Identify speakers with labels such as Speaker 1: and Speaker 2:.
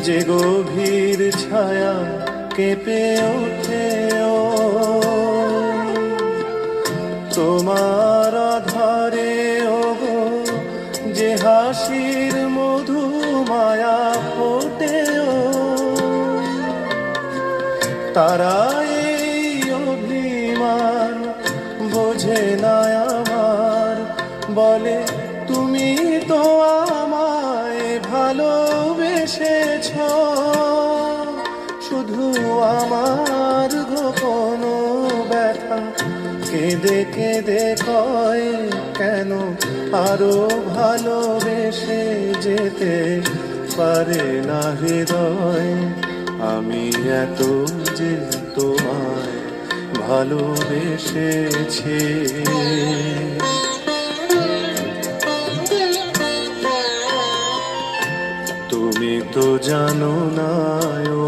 Speaker 1: যে গভীর ছায়া কেঁপে ওঠে তোমার আধারে ওগো, যে হাসির মধু মায়া ফোটে তারা এই অভিমান বোঝে না আমার, বলে তুমি তো আমায় ভালোবেসেছ, শুধু আমার গোপন ব্যথা কেঁদে কেঁদে কয় কেন আরো ভালোবেসে যেতে পারে না হৃদয়। আমি এত যে তোমায় ভালোবেসেছি, তুমি তো জানো না।